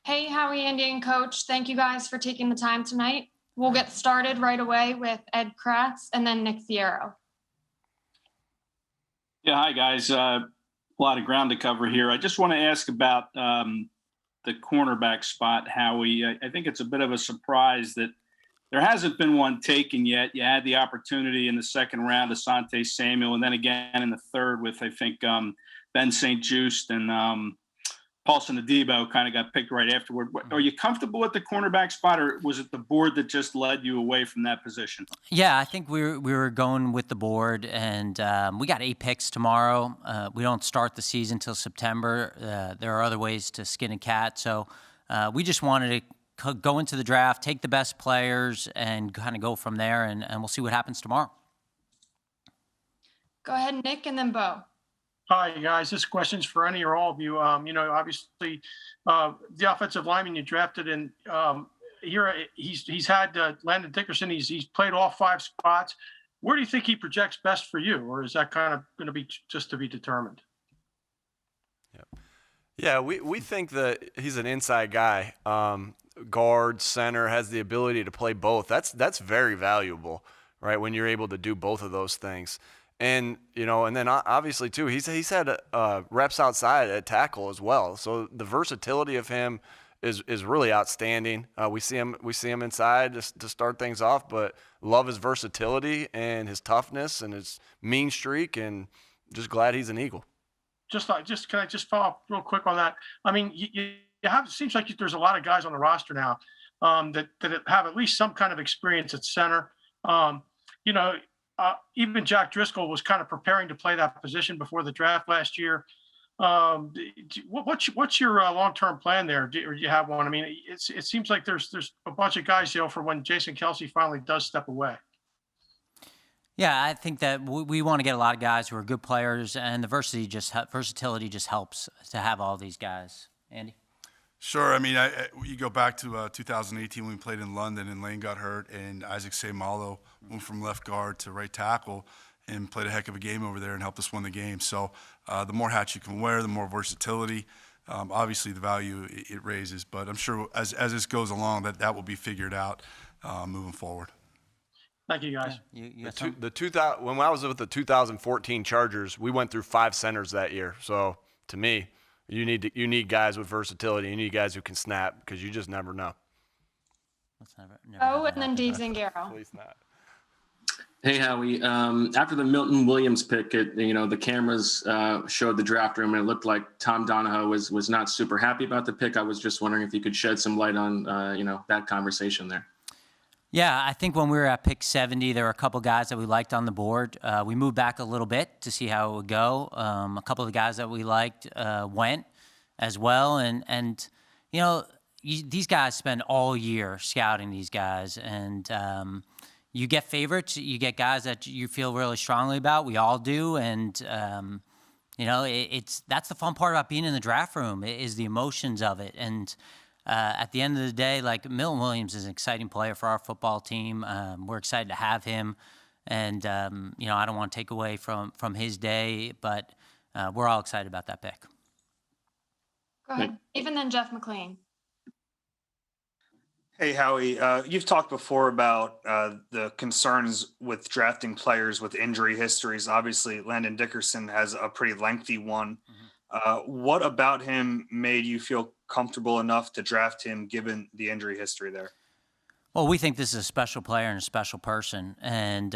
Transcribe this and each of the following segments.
Hey, Howie, Andy, and Coach. Thank you guys for taking the time tonight. We'll get started right away with Ed Kratz and then Nick Fierro. Yeah, hi, guys. A lot of ground to cover here. I just want to ask about the cornerback spot, Howie. I think it's a bit of a surprise that there hasn't been one taken yet. You had the opportunity in the second round, Asante Samuel, and then again in the third with, I think, Ben St. Juste and Paulson Adebo kind of got picked right afterward. Are you comfortable with the cornerback spot, or was it the board that just led you away from that position? Yeah, I think we were going with the board, and we got 8 picks tomorrow. We don't start the season till September. There are other ways to skin a cat, so we just wanted to go into the draft, take the best players, and kind of go from there, and we'll see what happens tomorrow. Go ahead, Nick, and then Bo. Hi, guys. This question's for any or all of you. Obviously, the offensive lineman you drafted, and here he's had Landon Dickerson. He's played all 5 spots. Where do you think he projects best for you, or is that kind of going to be just to be determined? Yeah, we think that he's an inside guy. Guard, center, has the ability to play both. That's very valuable, right? When you're able to do both of those things. And, and then obviously, too, he's had reps outside at tackle as well. So the versatility of him is really outstanding. We see him inside to start things off, but love his versatility and his toughness and his mean streak, and just glad he's an Eagle. Can I just follow up real quick on that? I mean, you have, it seems like there's a lot of guys on the roster now that have at least some kind of experience at center. Even Jack Driscoll was kind of preparing to play that position before the draft last year. What's your long-term plan there? Or do you have one? I mean, it seems like there's a bunch of guys, for when Jason Kelce finally does step away. Yeah, I think that we want to get a lot of guys who are good players, and the versatility just helps to have all these guys. Andy? Sure. I mean, you go back to 2018 when we played in London and Lane got hurt, and Isaac Seumalo moved from left guard to right tackle and played a heck of a game over there and helped us win the game. So the more hats you can wear, the more versatility, obviously the value it raises. But I'm sure as this goes along that will be figured out moving forward. Thank you, guys. Yeah, when I was with the 2014 Chargers, we went through 5 centers that year. So to me, you need guys with versatility. You need guys who can snap, because you just never know. Oh, and then Dave Zangaro. Please not. Hey, Howie. After the Milton Williams pick, the cameras showed the draft room, and it looked like Tom Donahoe was not super happy about the pick. I was just wondering if you could shed some light on that conversation there. Yeah, I think when we were at pick 70, there were a couple guys that we liked on the board. We moved back a little bit to see how it would go. A couple of the guys that we liked went as well. And these guys spend all year scouting these guys. And you get favorites. You get guys that you feel really strongly about. We all do. And, that's the fun part about being in the draft room, is the emotions of it. And at the end of the day, like, Milton Williams is an exciting player for our football team. We're excited to have him, and I don't want to take away from his day, but we're all excited about that pick. Go ahead. Even then, Jeff McLean. Hey, Howie, you've talked before about the concerns with drafting players with injury histories. Obviously, Landon Dickerson has a pretty lengthy one. What about him made you feel comfortable enough to draft him given the injury history there? Well, we think this is a special player and a special person, and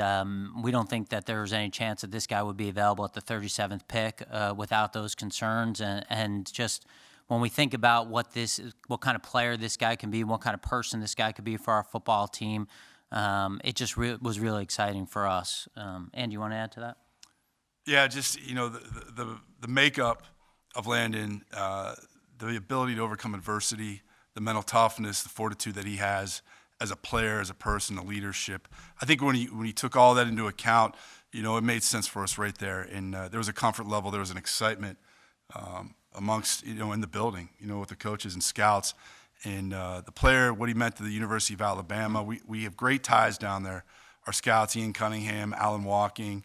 we don't think that there's any chance that this guy would be available at the 37th pick without those concerns. And just when we think about what kind of player this guy can be, what kind of person this guy could be for our football team, it just was really exciting for us. Andy, you want to add to that? Yeah, just the makeup of Landon, the ability to overcome adversity, the mental toughness, the fortitude that he has as a player, as a person, the leadership. I think when he took all that into account, it made sense for us right there. And there was a comfort level, there was an excitement amongst, in the building, with the coaches and scouts. And the player, what he meant to the University of Alabama. We have great ties down there. Our scouts, Ian Cunningham, Alan Walking,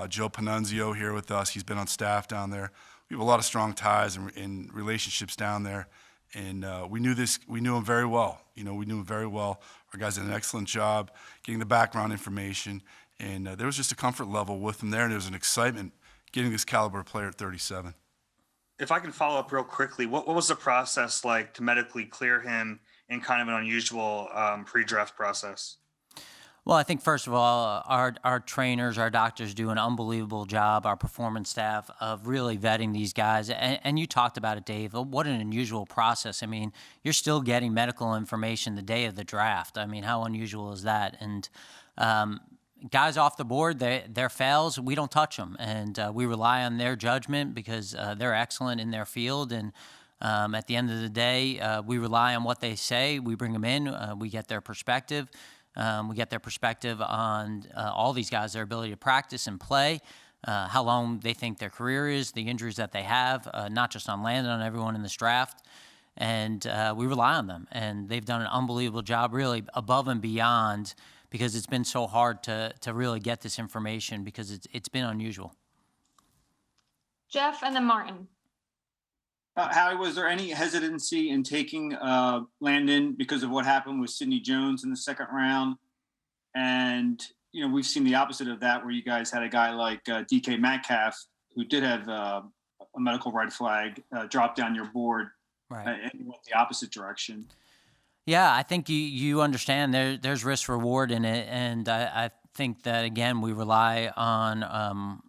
Joe Panunzio here with us. He's been on staff down there. We have a lot of strong ties and relationships down there. And we knew him very well. We knew him very well. Our guys did an excellent job getting the background information. And there was just a comfort level with him there. And there was an excitement getting this caliber player at 37. If I can follow up real quickly, what was the process like to medically clear him in kind of an unusual pre-draft process? Well, I think first of all, our trainers, our doctors do an unbelievable job, our performance staff, of really vetting these guys. And you talked about it, Dave. What an unusual process. I mean, you're still getting medical information the day of the draft. I mean, how unusual is that? And guys off the board, their fails, we don't touch them. And we rely on their judgment because they're excellent in their field. And at the end of the day, we rely on what they say. We bring them in. We get their perspective. We get their perspective on all these guys, their ability to practice and play, how long they think their career is, the injuries that they have, not just on Landon, on everyone in this draft. And we rely on them. And they've done an unbelievable job, really above and beyond, because it's been so hard to really get this information because it's been unusual. Jeff and then Martin. Howie, was there any hesitancy in taking Landon because of what happened with Sidney Jones in the second round? And, we've seen the opposite of that where you guys had a guy like DK Metcalf, who did have a medical red flag, drop down your board, Right. And went the opposite direction. Yeah, I think you understand there's risk reward in it. And I think that, again, we rely on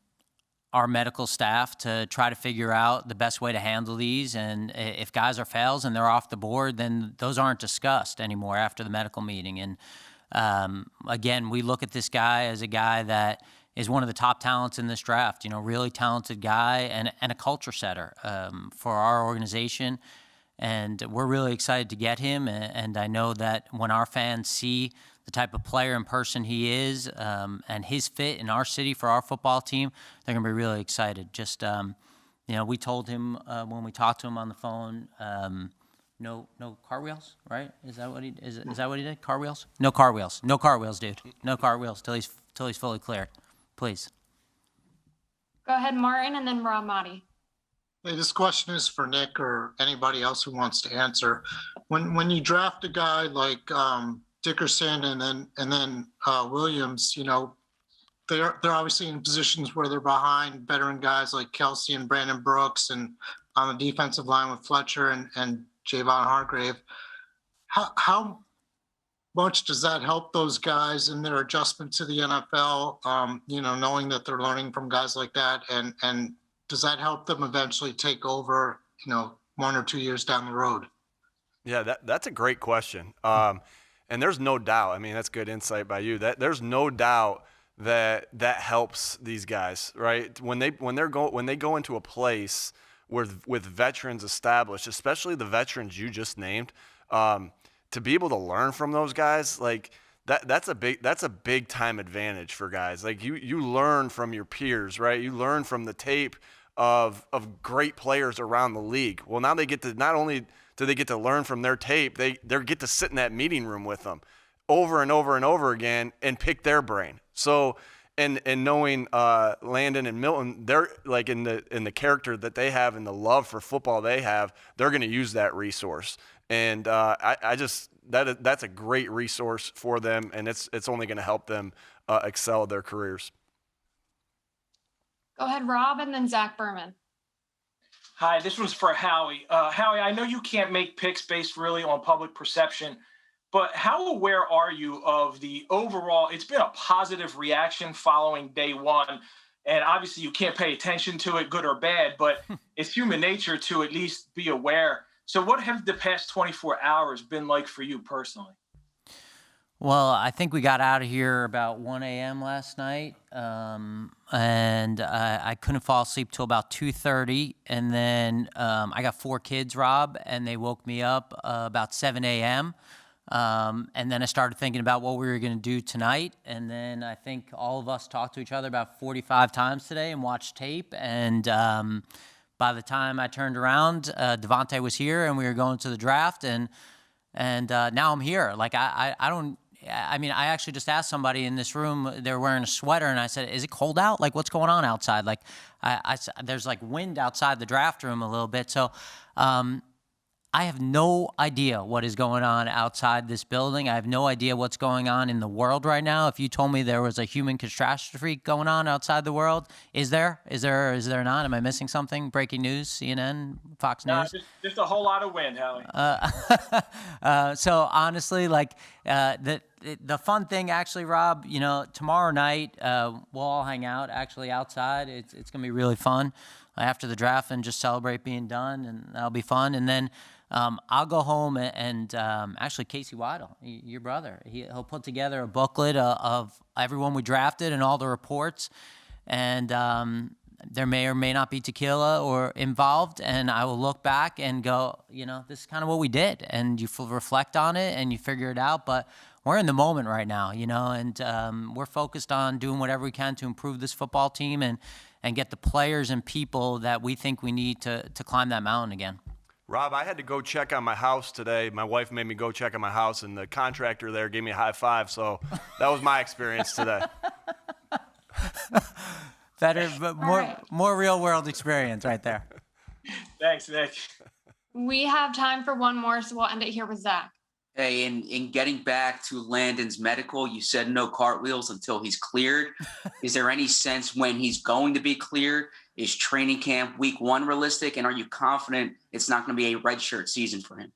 our medical staff to try to figure out the best way to handle these. And if guys are fails and they're off the board, then those aren't discussed anymore after the medical meeting. And again, we look at this guy as a guy that is one of the top talents in this draft, really talented guy and a culture setter for our organization. And we're really excited to get him. And I know that when our fans see the type of player and person he is, and his fit in our city for our football team, they're going to be really excited. Just, we told him when we talked to him on the phone, no car wheels, right? Is that what he did? Car wheels? No car wheels, dude. No car wheels till he's fully clear, please. Go ahead, Martin, and then Rob Motti. Hey, this question is for Nick or anybody else who wants to answer. When you draft a guy like Dickerson and then Williams, they're obviously in positions where they're behind veteran guys like Kelsey and Brandon Brooks, and on the defensive line with Fletcher and Javon Hargrave. How much does that help those guys in their adjustment to the NFL? Knowing that they're learning from guys like that, and does that help them eventually take over? 1 or 2 years down the road. Yeah, that's a great question. And there's no doubt. I mean, that's good insight by you. That there's no doubt that helps these guys, right? When they go into a place with veterans established, especially the veterans you just named, to be able to learn from those guys, like that's a big time advantage for guys. Like you learn from your peers, right? You learn from the tape of great players around the league. Well, now they get to not only do they get to learn from their tape, they get to sit in that meeting room with them over and over and over again and pick their brain. So, and knowing Landon and Milton, they're like in the character that they have and the love for football they have, they're going to use that resource. And that's a great resource for them, and it's only going to help them excel their careers. Go ahead, Rob, and then Zach Berman. Hi, this one's for Howie. Howie, I know you can't make picks based really on public perception, but how aware are you of the overall, it's been a positive reaction following day one, and obviously you can't pay attention to it, good or bad, but it's human nature to at least be aware. So what have the past 24 hours been like for you personally? Well, I think we got out of here about 1 a.m. last night, and I couldn't fall asleep till about 2:30, and then I got 4 kids, Rob, and they woke me up about 7 a.m., and then I started thinking about what we were going to do tonight, and then I think all of us talked to each other about 45 times today and watched tape, and by the time I turned around, Devontae was here, and we were going to the draft, and now I'm here. Like, I actually just asked somebody in this room, they were wearing a sweater, and I said, is it cold out? Like, what's going on outside? Like, there's like wind outside the draft room a little bit. So I have no idea what is going on outside this building. I have no idea what's going on in the world right now. If you told me there was a human catastrophe going on outside the world, is there? Is there not? Am I missing something? Breaking news, CNN, Fox News? Just a whole lot of wind, Howie. So honestly, like the fun thing, actually, Rob, you know, tomorrow night we'll all hang out actually outside. It's gonna be really fun after the draft and just celebrate being done, and that'll be fun. And then I'll go home and actually Casey Weidl, your brother, he'll put together a booklet of everyone we drafted and all the reports, and there may or may not be tequila or involved, and I will look back and go, you know, this is kind of what we did, and you reflect on it and you figure it out. But we're in the moment right now, you know, and we're focused on doing whatever we can to improve this football team and get the players and people that we think we need to climb that mountain again. Rob, I had to go check on my house today. My wife made me go check on my house, and the contractor there gave me a high five. So that was my experience today. Better, but more real world experience right there. Thanks, Nick. We have time for one more, so we'll end it here with Zach. Hey, in getting back to Landon's medical, you said no cartwheels until he's cleared. Is there any sense when he's going to be cleared? Is training camp week 1 realistic? And are you confident it's not going to be a redshirt season for him?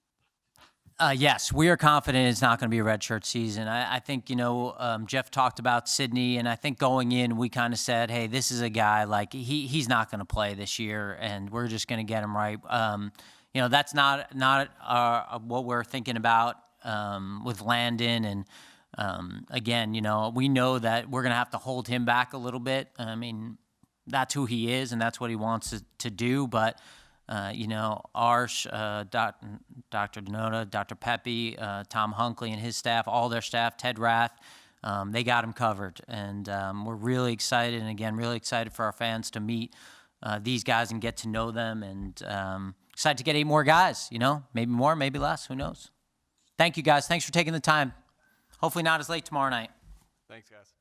Yes, we are confident it's not going to be a redshirt season. I think, you know, Jeff talked about Sydney, and I think going in, we kind of said, hey, this is a guy, like, he's not going to play this year, and we're just going to get him right. You know, that's not what we're thinking about with Landon. And, again, you know, we know that we're going to have to hold him back a little bit. I mean, that's who he is, and that's what he wants to do, but you know, Arsh, Dr. Denota, Dr. Pepe, Tom Hunkley and his staff, all their staff, Ted Rath, they got him covered. And we're really excited, and again, really excited for our fans to meet these guys and get to know them, and excited to get 8 more guys, you know, maybe more, maybe less, who knows. Thank you, guys. Thanks for taking the time. Hopefully not as late tomorrow night. Thanks, guys.